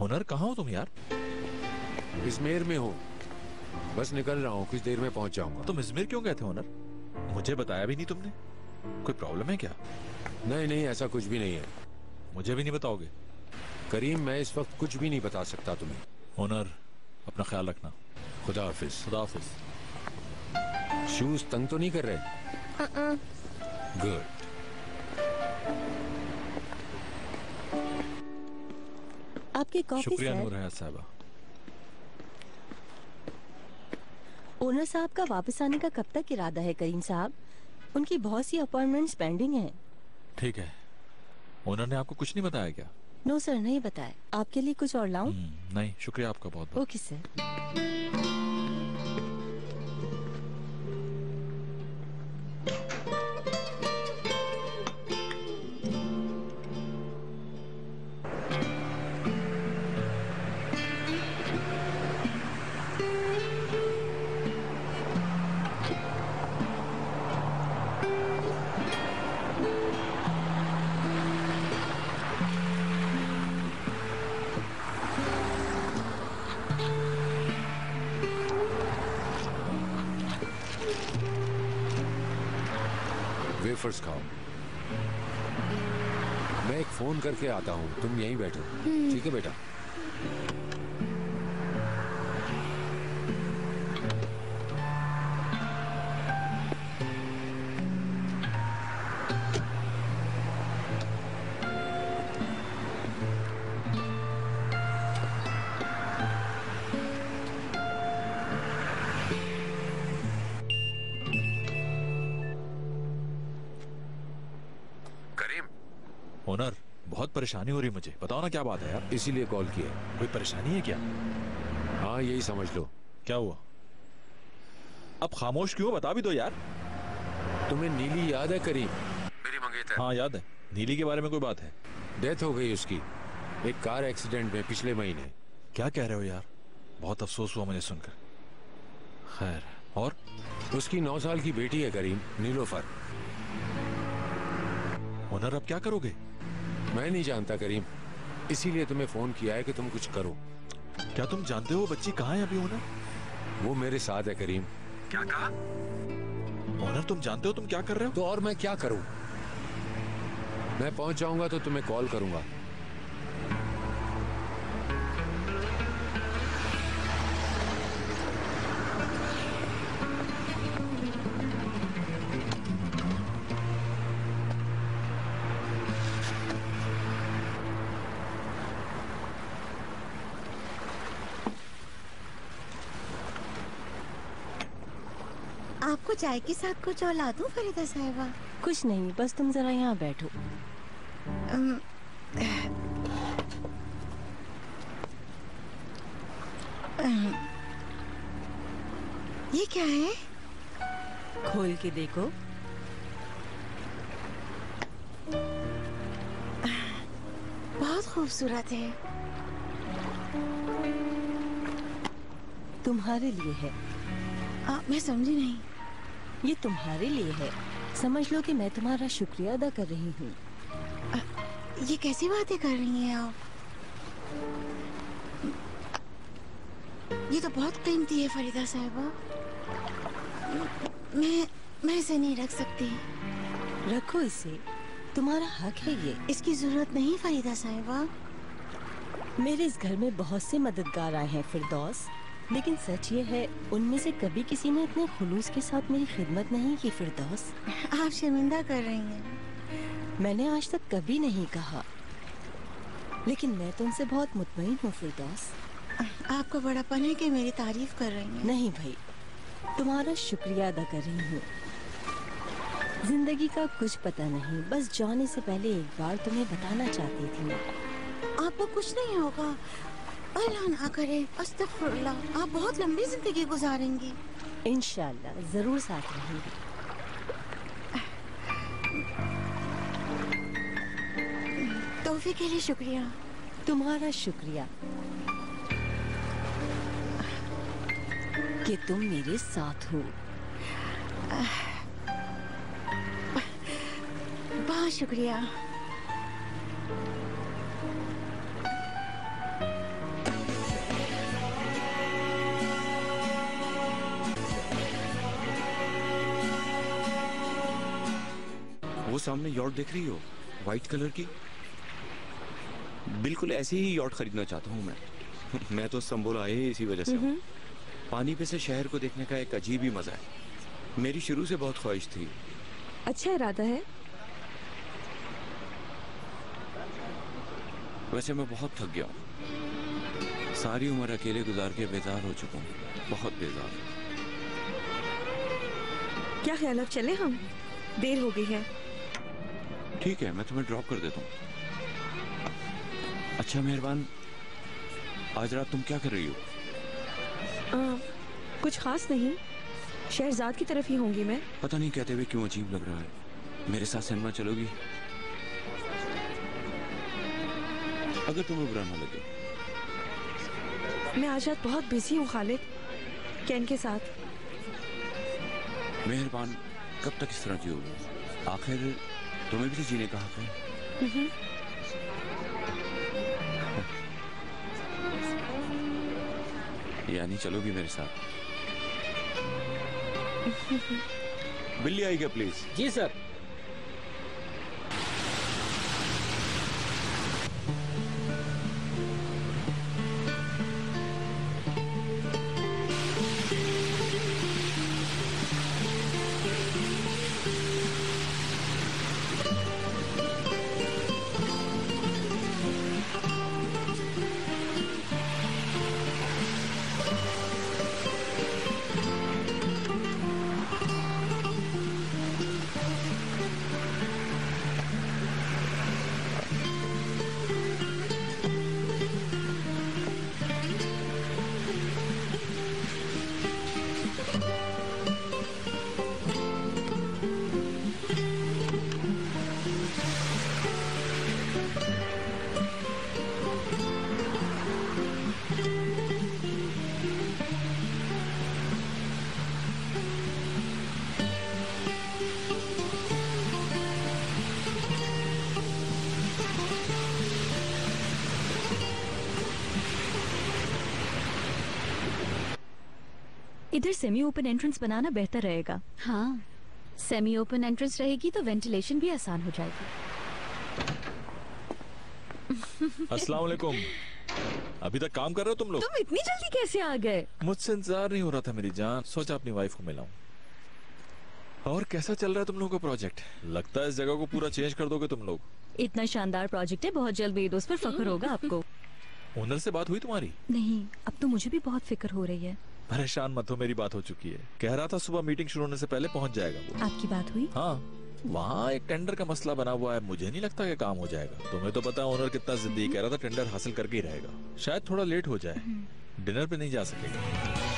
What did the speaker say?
हुनर, कहाँ हो तुम यार? इजमेर में हूँ, बस निकल रहा हूँ, कुछ देर में पहुंच जाऊंगा। तुम इजमेर क्यों गए थे हुनर? मुझे बताया भी नहीं तुमने। कोई प्रॉब्लम है क्या? नहीं नहीं, ऐसा कुछ भी नहीं है। मुझे भी नहीं बताओगे? करीम, मैं इस वक्त कुछ भी नहीं बता सकता तुम्हें। हुनर, अपना ख्याल रखना। खुदा हाफिज। खुदा हाफिज। शूज तंग तो नहीं कर रहे? गुड। आपकी कॉफी शुक्रिया सर। नूर हयात साहबा। ओनर साहब का वापस आने का कब तक इरादा है करीम साहब? उनकी बहुत सी अपॉइंटमेंट्स पेंडिंग हैं। ठीक है। ओनर ने आपको कुछ नहीं बताया क्या? नो सर, नहीं बताया। आपके लिए कुछ और लाऊं? नहीं, शुक्रिया आपका बहुत बहुत। Okay sir. वेफर्स खाओ। मैं एक फोन करके आता हूँ, तुम यहीं बैठो। ठीक है बेटा? हुनर, बहुत परेशानी हो रही मुझे, बताओ ना क्या बात है यार? इसीलिए कॉल किया। कोई परेशानी है क्या? हाँ, यही समझ लो। क्या हुआ? अब खामोश क्यों? बता भी दो यार। तुम्हें नीली याद है करीम? मेरी मंगेतर। हाँ याद है। नीली के बारे में कोई बात है? डेथ हो गई उसकी, एक कार एक्सीडेंट में पिछले महीने। क्या कह रहे हो यार? बहुत अफसोस हुआ मुझे सुनकर। खैर, और? उसकी 9 साल की बेटी है करीम, नीलोफर। हुनर, अब क्या करोगे? मैं नहीं जानता करीम, इसीलिए तुम्हें फोन किया है कि तुम कुछ करो। क्या तुम जानते हो बच्ची कहाँ है अभी? हुनर, वो मेरे साथ है करीम। क्या कहा? हुनर, तुम जानते हो तुम क्या कर रहे हो? तो और मैं क्या करूं? मैं पहुंच जाऊंगा तो तुम्हें कॉल करूंगा। आपको चाय के साथ कुछ और ला दूं फरीदा साहिबा? कुछ नहीं, बस तुम जरा यहाँ बैठो। ये क्या है? खोल के देखो। बहुत खूबसूरत है। तुम्हारे लिए है। मैं समझी नहीं। ये तुम्हारे लिए है। समझ लो कि मैं तुम्हारा शुक्रिया अदा कर रही हूँ। ये कैसी बातें कर रही हैं आप? ये तो बहुत कीमती है फरीदा साहिबा। मैं इसे नहीं रख सकती। रखो इसे, तुम्हारा हक है ये। इसकी जरूरत नहीं फरीदा साहिबा। मेरे इस घर में बहुत से मददगार आए हैं फिरदौस, लेकिन सच ये है उनमें से कभी किसी ने इतने खुलूस के साथ मेरी खिदमत नहीं की फिरदौस। आप शर्मिंदा कर रही हैं। मैंने आज तक कभी नहीं कहा, लेकिन मैं तुमसे बहुत मुतमईन हूँ फिरदौस। आपको बड़ापन है कि मेरी तारीफ कर रही हैं। नहीं भाई, तुम्हारा शुक्रिया अदा कर रही हूँ। जिंदगी का कुछ पता नहीं, बस जाने से पहले एक बार तुम्हें बताना चाहती थी। आपको कुछ नहीं होगा, अल्लाह ना करे। अस्तगफुरुल्लाह। आप बहुत लंबी जिंदगी गुजारेंगी। इंशाल्लाह जरूर साथ रहेंगी। तोहफे के लिए शुक्रिया। तुम्हारा शुक्रिया कि तुम मेरे साथ हो। बहुत शुक्रिया। वो सामने यॉट देख रही हो, वाइट कलर की? बिल्कुल ऐसी ही यॉट खरीदना चाहता हूँ मैं। मैं तो संबोल आए ही इसी वजह से हूँ। पानी पे से शहर को देखने का एक अजीब ही मजा है। मेरी शुरू से बहुत ख्वाहिश थी। अच्छा इरादा है। वैसे मैं बहुत थक गया हूँ। सारी उम्र अकेले गुजार के बेजार हो चुका हूँ, बहुत बेजार। क्या ख्याल अब चले हम? देर हो गई है। ठीक है, मैं तुम्हें ड्रॉप कर देता हूँ। अच्छा मेहरबान, आज रात तुम क्या कर रही हो? कुछ खास नहीं, शहरजाद की तरफ ही होंगी मैं। पता नहीं कहते हुए क्यों अजीब लग रहा है। मेरे साथ सिनेमा चलोगी? अगर तुम्हें बुरा ना लगे। मैं आज रात बहुत बिजी हूँ खालिद, कैन के साथ। मेहरबान, कब तक इस तरह जियोगे? आखिर तुम्हें भी तो जीने का हक है। यानी चलोगी मेरे साथ? बिल्ली आई क्या प्लीज? जी सर। इधर सेमी ओपन एंट्रेंस बनाना बेहतर रहेगा। हाँ, सेमी ओपन एंट्रेंस रहेगी तो वेंटिलेशन भी आसान हो जाएगी। अस्सलाम वालेकुम। अभी तक काम कर रहे हो तुम लोग? तुम इतनी जल्दी कैसे आ गए? मुझसे इंतजार नहीं हो रहा था मेरी जान, सोचा अपनी वाइफ को मिलाऊं। और कैसा चल रहा है तुम लोगों का प्रोजेक्ट? लगता है इस जगह को पूरा चेंज कर दोगे तुम लोग। इतना शानदार प्रोजेक्ट है, बहुत जल्द मेरे दोस्त पर फख्र होगा आपको। ओनर से बात हुई तुम्हारी? नहीं, अब तो मुझे भी बहुत फिक्र हो रही है। परेशान मत हो, मेरी बात हो चुकी है। कह रहा था सुबह मीटिंग शुरू होने से पहले पहुंच जाएगा वो। आपकी बात हुई? हाँ, वहाँ एक टेंडर का मसला बना हुआ है, मुझे नहीं लगता कि काम हो जाएगा। तुम्हें तो पता है ओनर कितना जिद्दी, कह रहा था टेंडर हासिल करके ही रहेगा। शायद थोड़ा लेट हो जाए, डिनर पे नहीं जा सकेगा।